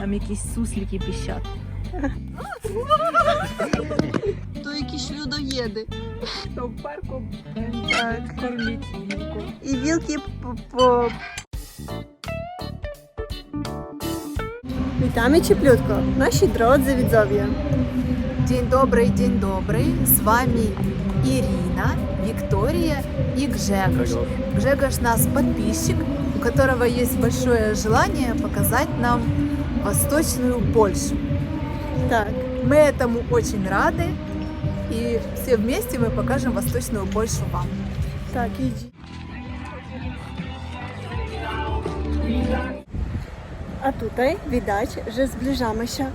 Там якісь суслики пищать. То якісь людоєди. То в парку так кормить вілку. І вілки по... Witamy cieplutko, nasi drodzy widzowie. День добрый, с вами Ирина, Виктория и Гжегош. Гжегош наш подписчик, у которого есть большое желание показать нам Восточную Польшу. Так, Мы этому очень рады, и все вместе мы покажем Восточную Польшу вам. tak, idź. A tutaj widać, że zbliżamy się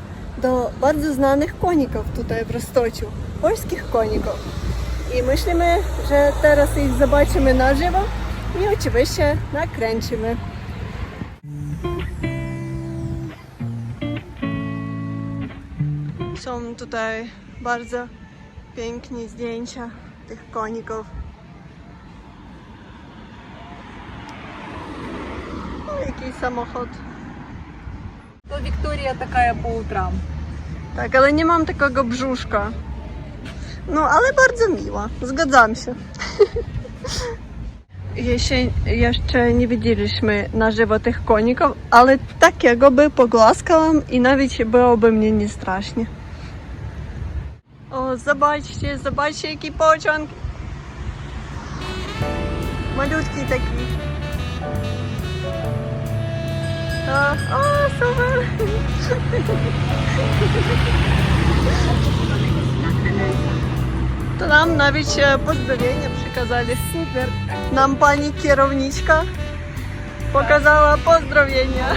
do bardzo znanych koników tutaj w Roztociu, polskich koników. I myślimy, że teraz ich zobaczymy na żywo i oczywiście nakręcimy. Są tutaj bardzo piękne zdjęcia tych koników. O, jaki samochód. То Вікторія така по утрам. Tak, ale nie mam takiego brzuszka. No, ale bardzo miła. Zgadzam się. Jeszcze nie widzieliśmy na żywo tych koników, ale takiego by pogłaskałam i nawet byłoby mnie nie strasznie. O, zobaczcie, zobaczcie jaki pociąg. Malutki taki. O, super! To nam nawet pozdrowienia przekazali. Super! Nam pani kierowniczka pokazała pozdrowienia.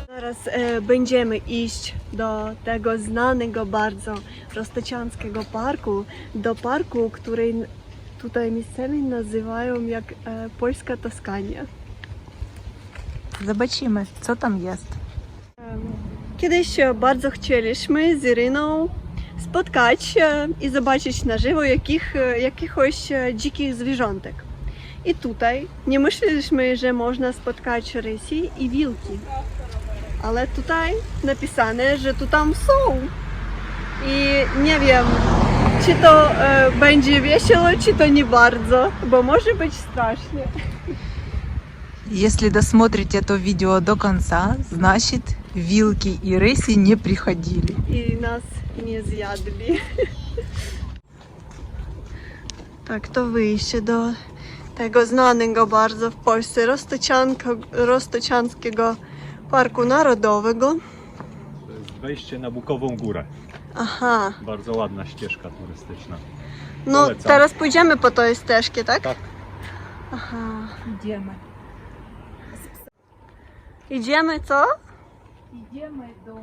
Teraz będziemy iść do tego znanego bardzo roztociańskiego parku. Do parku, który tutaj miejscowi nazywają jak Polska Toskania. Zobaczymy, co tam jest. Kiedyś bardzo chcieliśmy z Iryną spotkać się i zobaczyć na żywo jakichś dzikich zwierzątek. I tutaj nie myśleliśmy, że można spotkać rysy i wilki. Ale tutaj napisane, że tu tam są. I nie wiem, czy to będzie wесело, czy to nie bardzo, bo może być strasznie. Если досмотрите это видео до конца, значит, вилки и рыси не приходили. I nas nie zjadli. Tak, to wyjście do tego znanego bardzo w Polsce Roztociańskiego Parku Narodowego. To jest wejście na Bukową Górę. Aha, Bardzo ładna ścieżka turystyczna. no Polecam. teraz pójdziemy po tej ścieżce, tak? Tak. Aha. Йдемо. Idziemy, co? Йдемо до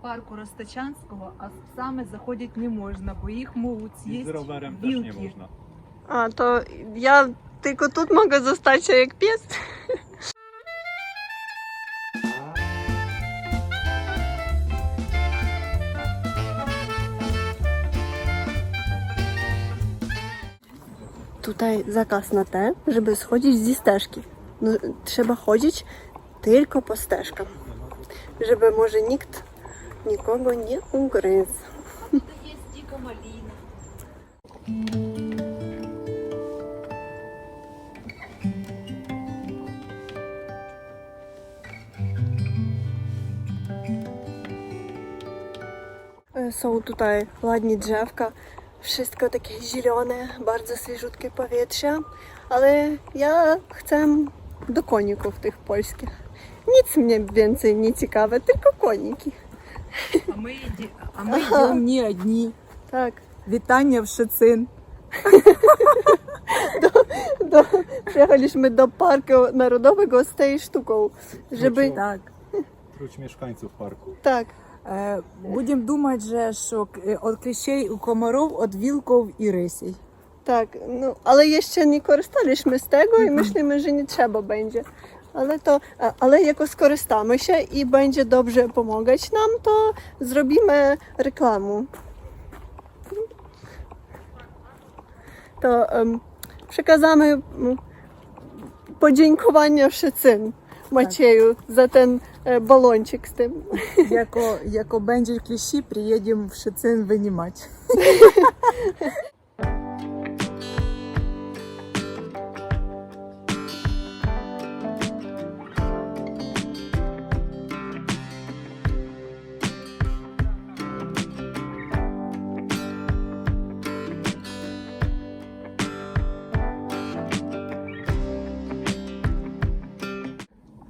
парку Росточанського, а з псами заходити не можна, бо їх можуть I z з'їсти rowerem też nie вілки. można. A, to ja tylko тут mogę zostać jak pies. Tutaj zakaz na te, żeby schodzić ze ścieżki. No, trzeba chodzić tylko po ścieżkach, żeby może nikt nikogo nie ugryzł. Є дика маліна. Są tutaj ładne drzewka, wszystko takie zielone, bardzo świeżutkie powietrze, ale ja chcę do koników tych polskich. Nic mnie więcej nie ciekawe, tylko koniki. А ми йдемо не одні. Tak, Вітання в Szczecin. przyjechaliśmy do Parku Narodowego z tej sztuką, żeby... Так. Wśród mieszkańców parku. Tak, Будемо думати, що від кліщей у комарів, від вілків і рисей. tak, no, ale jeszcze nie korzystaliśmy z tego i myślimy, że nie trzeba będzie. Ale jako skorzystamy się i będzie dobrze pomagać nam, to zrobimy reklamę. To przekazamy podziękowania Szczecin Macieju za ten балончик з тим. Яко będzie кліщі, приїдемо в Шицин винімати.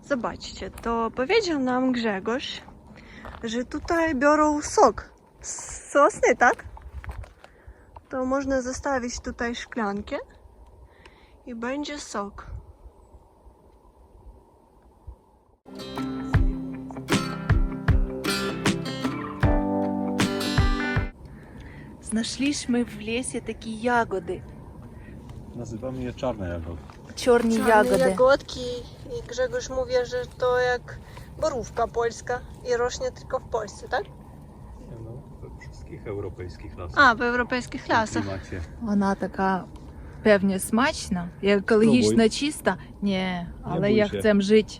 Zobaczcie, to powiedział nam Grzegorz, że tutaj biorą sok z sosny, tak? To można zostawić tutaj szklankę i będzie sok. Знайшли в лісі такі ягоди. Nazywamy je czarne jagody. Чорні Czarne ягоди. jagodki i Grzegorz mówi, że to jak borówka polska i rośnie tylko w Polsce, tak? No, we wszystkich europejskich lasach. A, w europejskich w lasach. klimacie. Вона така, певне, смачна, екологічно чиста. Ні, але бой я się. chcę жити.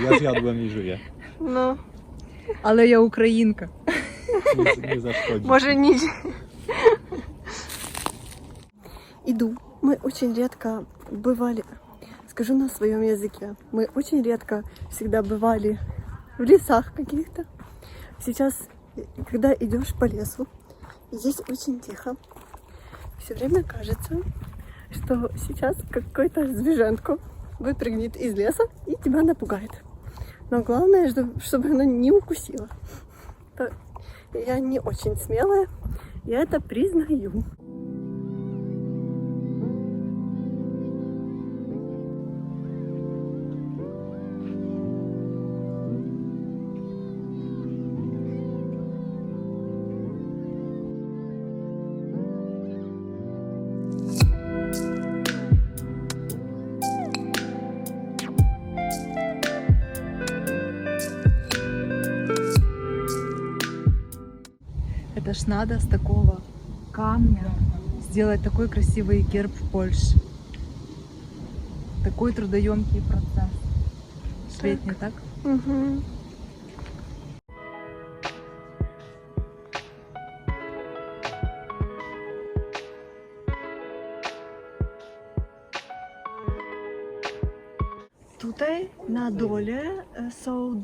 Ja zjadłem i żyję. No, Але я українка. Nie zaszkodzi. może nic. Иду. Мы очень редко бывали, скажу на своем языке, мы очень редко всегда бывали в лесах каких-то. Сейчас, когда идешь по лесу, здесь очень тихо. Все время кажется, что сейчас какой-то звезженко выпрыгнет из леса и тебя напугает. Но главное, чтобы она не укусила. Я не очень смелая, я это признаю. Это ж надо с такого камня сделать такой красивый герб в Польше. Такой трудоемкий процесс. Свет, не так? Угу. Tutaj na dole są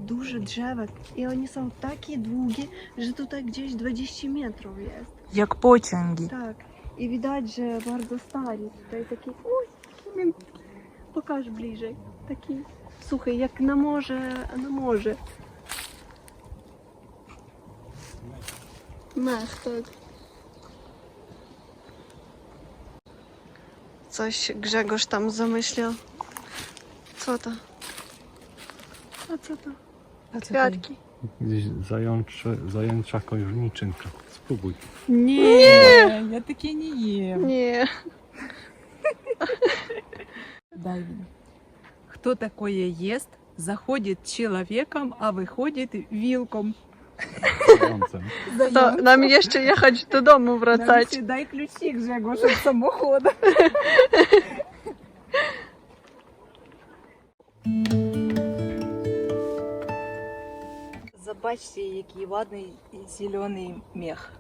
duże drzewa i one są takie długie, że tutaj gdzieś 20 metrów jest. Як потяги. Tak. I widać, że bardzo stary. Tutaj taki, oj, taki, pokaż bliżej. Taki suchy, jak na morze. Mech, tak. Coś Grzegorz tam zamyślił. Co to? A co to? Kwiatki. Gdzieś zajęcza koźlniczynka. Spróbuj. Не, я таке не ем. Nie. Дай мне. Кто такое ест, заходит человеком, а выходит вилком. Zającem. To nam jeszcze jechać do domu wracać. Дай ключи, Гжегош, от самохода. Побачте, який ладний зелений мех.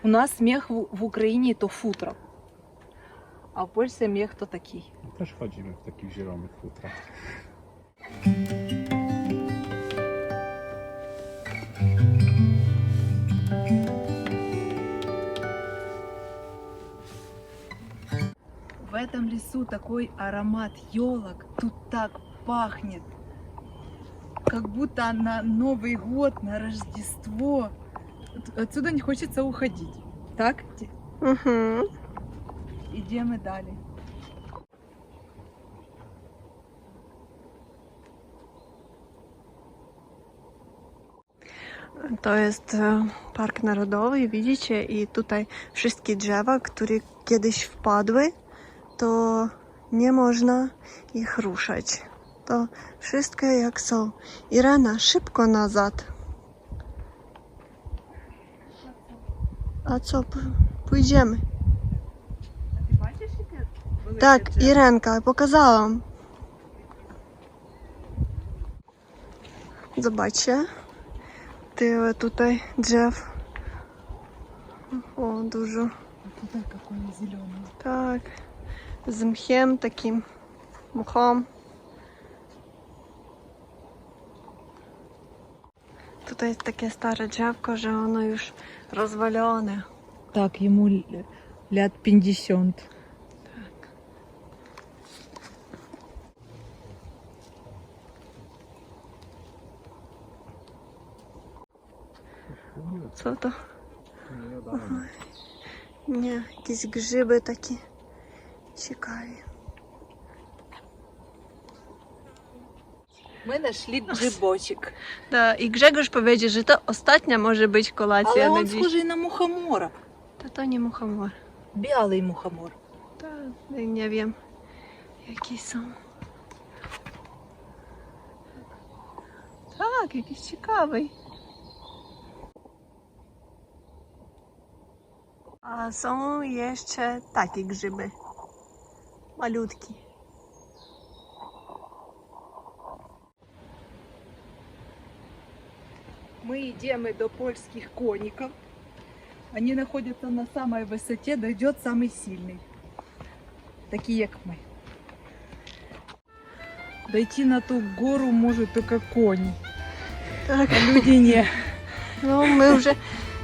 У нас мех в Україні то футро, а в Польщі мех то такий. Też chodzimy w takich zielonych futrach. В этом лесу такой аромат елок, тут так пахнет, как будто на Новый год, на Рождество. Отсюда не хочется уходить. Так? Угу. Идем и далее. To jest park narodowy, widzicie, i tutaj wszystkie drzewa, które kiedyś wpadły, to nie można ich ruszać. To wszystko jak są. Irena, szybko nazad. A co, pójdziemy? Ty бачиш, яке велике Tak, дерево? Irenka, pokazałam. Zobaczcie. Tyle tutaj drzew. O, dużo. Туда какой зеленый. Tak. Z mchem takim. Mchom. Tutaj jest takie stare drzewko, że ono już rozwalone. Так, ему лет 50. Tak. Co to? Ага. Nie, jakieś grzyby takie ciekawe. Мы нашли грибочек. Да, і Grzegorz powiedział, że to ostatnia może być kolacja Але na он dziś. схожий на мухомора. To nie muchomor. Белый мухомор. Nie wiem, jakie są. Tak, jakiś ciekawy. A są jeszcze takie grzyby. Malutki. Мы идем до польских коников. Они находятся на самой высоте, дойдет самый сильный. Такие, как мы. Дойти на ту гору может только конь, Так, а люди не. ну ми вже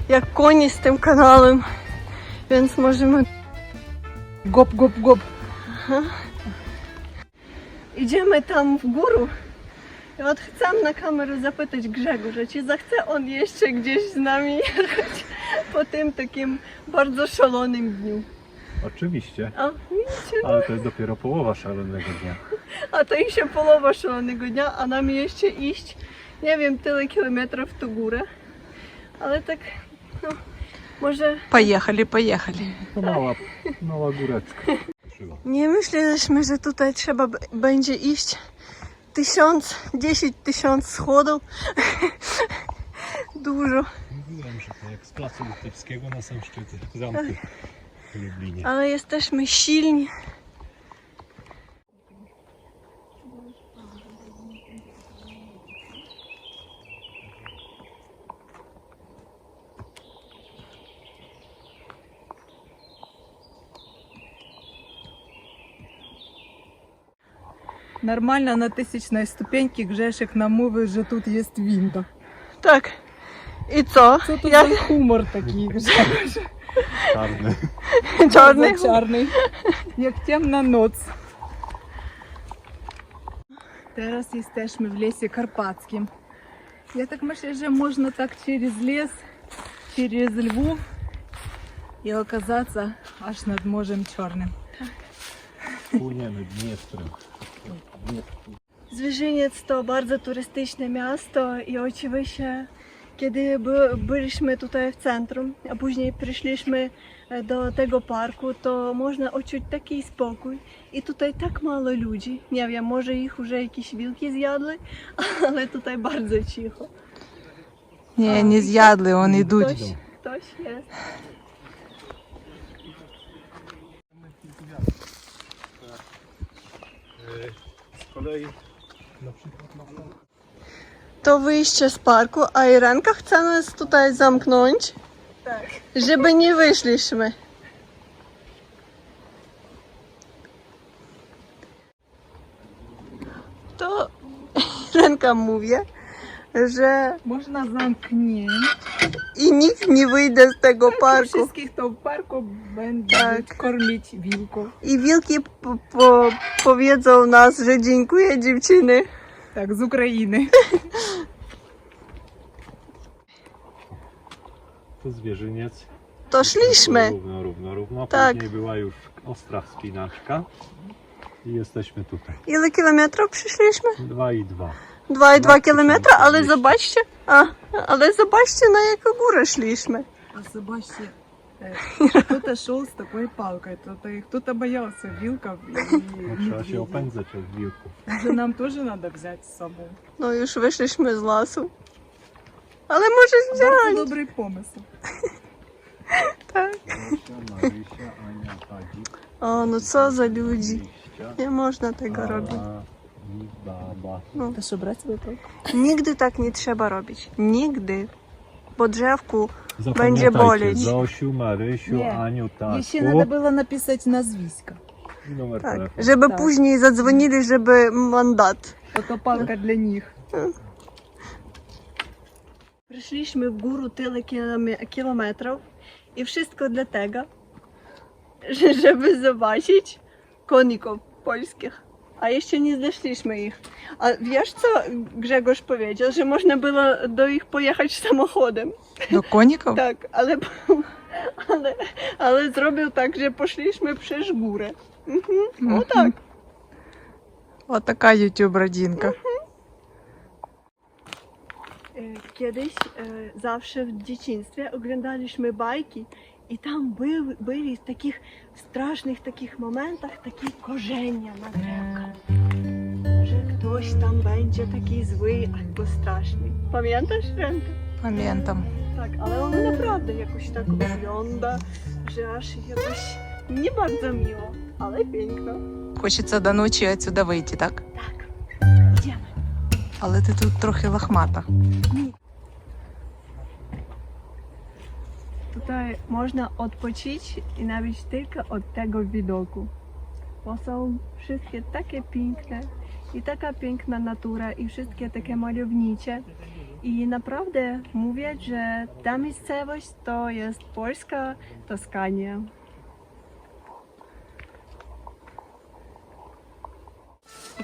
як коні з тим каналом, więc możemy... Гоп-гоп-гоп. Idziemy tam w górę. I od chcę na kamerę zapytać Grzegorza, czy zechce on jeszcze gdzieś z nami jechać po tym takim bardzo szalonym dniu. Oczywiście, A widzicie, ale to jest dopiero połowa szalonego dnia. a to i się połowa szalonego dnia, a nam jeszcze iść, nie wiem, tyle kilometrów w tą górę. Ale tak, no, może... Поехали. To mała góreczka. Nie myśleliśmy, że tutaj trzeba będzie iść 1000 tysiąc schodów. Dużo. Mówiłem, że to jak z placu Litewskiego na sam szczyt zamku w Lublinie. Ale jesteśmy silni. Нормально на 1000 ступеньки Гжешек нам мовив, що тут є вінда. Tak. I co? Що тут Jak за хумор такий, Гжеш? Czarny. czarny? Чарний. Як темна ноц. Teraz jesteśmy w lesie karpackim. Ja tak myślę, że można tak через лес, через Львов и оказаться аж над Morzem Czarnym. Płyniemy Dniestrem. Zwierzyniec to bardzo turystyczne miasto i oczywiście kiedy byliśmy tutaj w centrum, a później przyszliśmy do tego parku, to można odczuć taki spokój i tutaj tak mało ludzi. Nie wiem, może ich już jakieś wilki zjadły, ale tutaj bardzo cicho. Не, не з'ядли, он идут. Ktoś jest. Z kolei na przykład To wyjście z parku, a Irenka chce nas tutaj zamknąć, Tak. żeby nie wyszliśmy. To Irenka mówi, że Można zamknięć. i nikt nie wyjdzie z tego parku. Wszystkich to w parku będą Tak. kormić wilków. I wilki powiedzą nas, że dziękuję dziewczyny. Tak, z Ukrainy. to zwierzyniec. To szliśmy. Równo. Tak. Później była już ostra wspinaczka. I jesteśmy tutaj. Ile kilometrów przyszliśmy? 2,2. 2,2 kilometry, ale 20. zobaczcie, ale zobaczcie na jaką górę szliśmy. А zobaczcie, кто-то шел с такой палкой, кто-то боялся вилков и Trzeba się медведей. opędzać od wilków. Może nam тоже надо взять с собой. No już wyszliśmy z lasu. Ale może Bardzo wziąć. dobry pomysł. Tak. Marysia, Ania, Tadzik. O, no co za ludzi. Liścia, Nie można tego a robić. Baba. To що, брати себе так? Nigdy tak nie trzeba robić. Nigdy. Bo drzewku będzie Zapamiętajcie, boleć. Zosiu, Marysiu, Nie. Aniu, Ще Taku треба було написати назвиська. i numer Tak, telefonu. żeby Tak. później zadzwonili, żeby mandat. Покопалка для них. Przyszliśmy w górę tyle kilometrów i wszystko dlatego, żeby zobaczyć koników polskich. A jeszcze nie znaleźliśmy ich. A wiesz co Grzegorz powiedział, że można było do ich pojechać samochodem. До коніків? Tak, ale zrobił tak, że poszliśmy przez górę. O tak. Ось така ютуб-родинка. Kiedyś zawsze w dzieciństwie oglądaliśmy bajki i tam byli w takich strasznych takich momentach takie korzenia na drzewkach. Że ktoś tam będzie taki zły albo straszny. Pamiętasz, Renka? Пам'ятам. Tak, ale on naprawdę jakoś tak wygląda, że aż jakoś nie bardzo miło, ale piękno. Хочеться до ночі отсюда вийти, так? Tak, idziemy. Але ти тут трохи лохмата. Tutaj można odpocząć i nawet tylko od tego widoku. Bo są wszystkie takie piękne i taka piękna natura i wszystkie takie malownicze. I naprawdę mówię, że ta miejscowość to jest polska Toskania.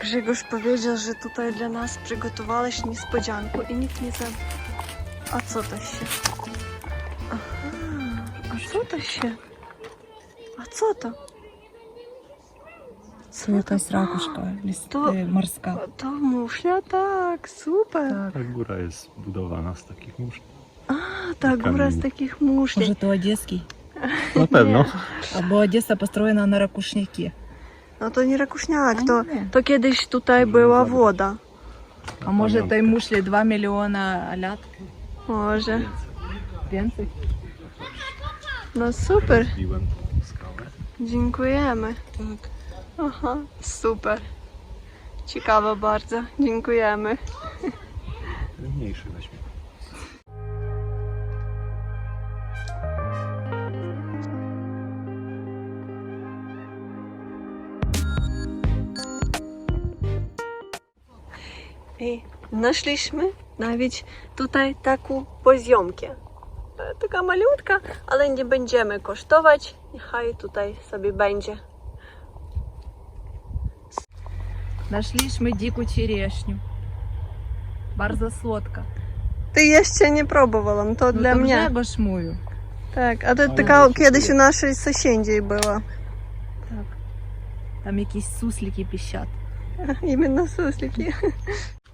Grzegorz powiedział, że tutaj dla nas przygotowałeś niespodziankę i nikt nie zabrał. A co to się? Aha, a co to się? A co to? Це якась ракушка To- морська. To muszla? Tak, super. Так. Ta góra jest budowana z takich mórz. A, ta góra z takich muszli. Може, то одеський? Na pewno. Або Одеса построєна на ракушняки. No to nie rakuśniak, to, nie. to kiedyś tutaj była woda. А може, той мушлі 2 мільйона лят? Może. Więcej? No super, Biłem skałę. dziękujemy. Так. Aha, super. Ciekawe bardzo, dziękujemy. Ten mniejszy weźmy. I znaleźliśmy nawet tutaj taką poziomkę. Taka malutka, ale nie będziemy kosztować. Niechaj tutaj sobie będzie. Нашliśmy дику черешню. Bardzo słodka. Ty jeszcze nie próbowałam, to dla to mnie. Grzegorz mówił. Tak, a to Ale taka jeszcze kiedyś jest. u naszej sąsiedniej była. Так. Там якісь суслики піщать. Именно суслики.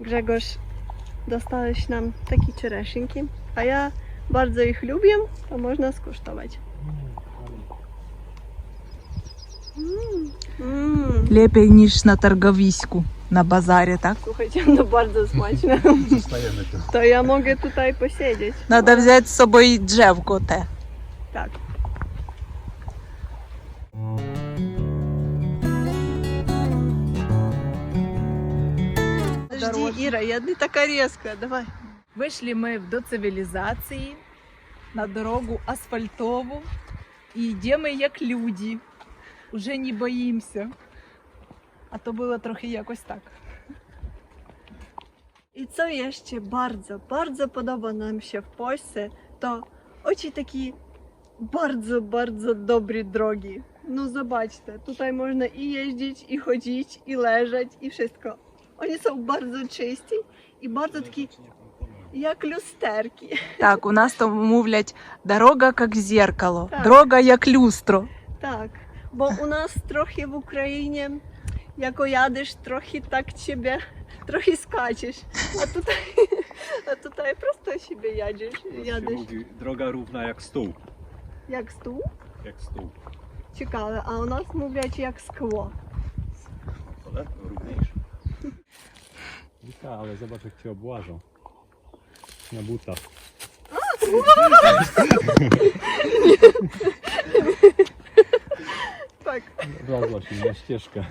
Grzegorz, dostałeś nam takie czereszynki, a ja bardzo ich lubię, to można skosztować. Lepiej niż na targowisku, na bazarі, tak? Słuchajcie, no bardzo smaczne. Zostajemy tu. To ja mogę tutaj posiedzieć. Треба взяти з собою drzewko te. Tak. Подожди, Ира, я не така резка, давай. Вийшли ми до цивілізації, на дорогу асфальтову, і йдемо як люди. Уже не боїмося. А то було трохи якось так. I co jeszcze bardzo, bardzo podoba nam się w Polsce, to oczy takie bardzo, bardzo dobre drogi. No zobaczcie, tutaj można i jeździć, i chodzić, i leżeć, i wszystko. Oni są bardzo czyści i bardzo takie jak lusterki. Так, у нас там мовлять, дорога як зеркало, Так. дорога як люстро. Tak, bo u nas trochę w Ukrainie, jako jadysz, trochę tak ciebie, trochę skaczesz, a tutaj prosto siebie jadziesz, jadysz. Droga równa jak stół. Jak stół? Jak stół. Ciekawe, a u nas mówić jak szkło. Ale równiejszy. Wika, ale zobacz jak cię obłażą. Na butach. Tak. Wlazła się na ścieżkę.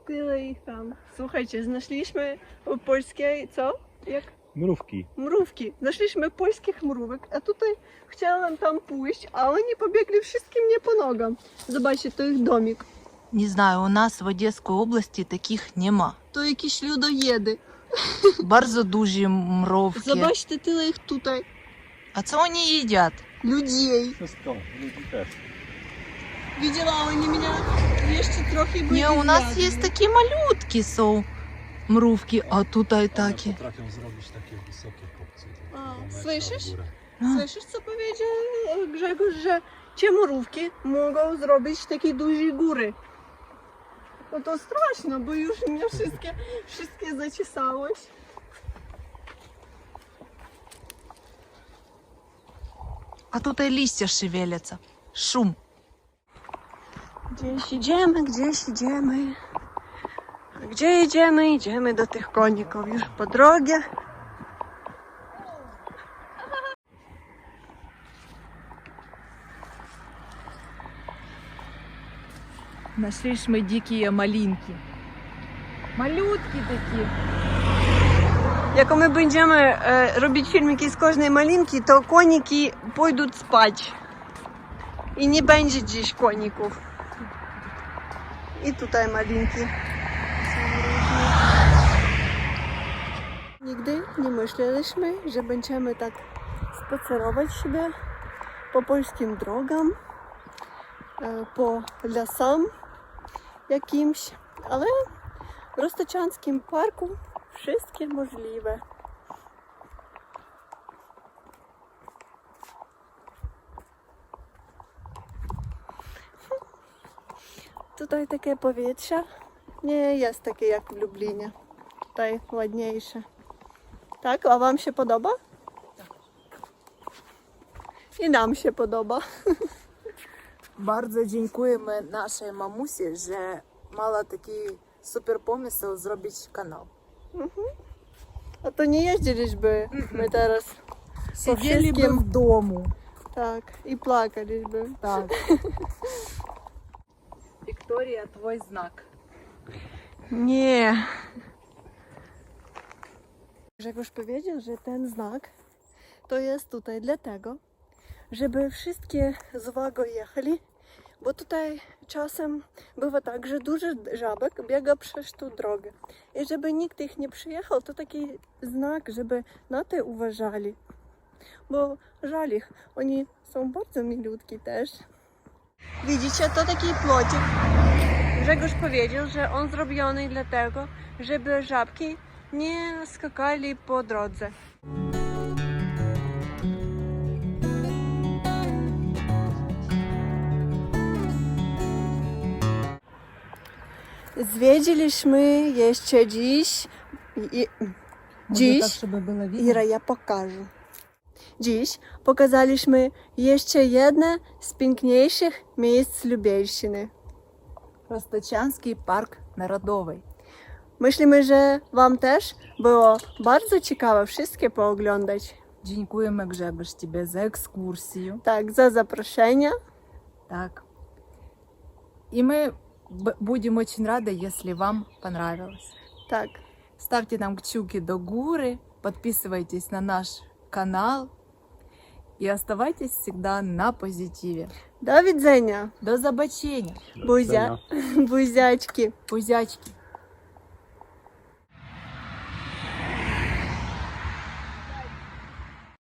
Tyle ich tam. Słuchajcie, znaleźliśmy polskie, co? Jak? Mrówki. Mrówki. Znaleźliśmy polskich mrówek, a tutaj chciałam tam pójść, a oni pobiegli wszystkim mnie po nogам. Zobaczcie, to ich domik. Не знаю, у нас в Одеській області таких нема. То якісь людоєди. Bardzo duży mrówki. Zobaczcie, tyle ich tutaj. А це вони їдять? Людей. Wszystko, ludzi też. Widziała oni mnie jeszcze trochę by Ні, у нас zjadli. є такі малютки, są mrówki, а тут One такі. potrafią zrobić takie wysokie kopce. A, do metra w słyszysz? górę. Słyszysz, co powiedział Grzegorz, że ci mrówki mogą zrobić takie duże góry. No to straszno, bo już mnie wszystkie zaciesałeś. А тут і листя шевеляться. Шум. Gdzieś idziemy, gdzieś idziemy. A gdzie idziemy? Idziemy do tych koników już po drodze. Нашли ж мы дикие малинки. Малютки такі. Jak my będziemy robić filmiki z każdej malinki, to koniki pójdą spać. I nie będzie dziś koników. I tutaj malinki. Nigdy nie myśleliśmy, że będziemy tak spacerować sobie po polskim drogom, po lasam jakimś, ale w Roztoczanskim parku wszystkie możliwe. Tutaj takie powietrze nie jest takie jak w Lublinie. Tutaj ładniejsze. Tak? A wam się podoba? Tak. I nam się podoba. Bardzo dziękujemy naszej mamusi, że mała taki super pomysł zrobić kanał. A to nie jeździliśmy my teraz po Siedzieliby wszystkim. w domu. Tak, i płakaliśmy. Tak. Wiktoria, twój znak. Nie. Grzegorz powiedział, że ten znak to jest tutaj dlatego, żeby wszystkie z uwagą jechali, bo tutaj czasem bywa tak, że dużo żabek biega przez tą drogę. I żeby nikt ich nie przyjechał, to taki znak, żeby na to uważali. Bo żal ich, oni są bardzo milutki też. Widzicie, to taki plocik. Grzegorz powiedział, że on zrobiony dlatego, żeby żabki nie skakali po drodze. Zwiedziliśmy jeszcze dziś. Może tak, żeby było widać? Ira, ja pokażę. Dziś pokazaliśmy jeszcze jedno z piękniejszych miejsc Lubelszczyny. Roztoczański Park Narodowy. Myślimy, że wam też było bardzo ciekawe wszystkie pooglądać. Dziękujemy Grzegorz Tobie za ekskursję. Tak, za zaproszenie. Так. И мы будем очень рады, если вам понравилось. Tak. Ставьте нам кчуки до горы, подписывайтесь на наш канал и оставайтесь всегда на позитиве. Do widzenia. До забочения, Buzia. Buziaczki. пузячки.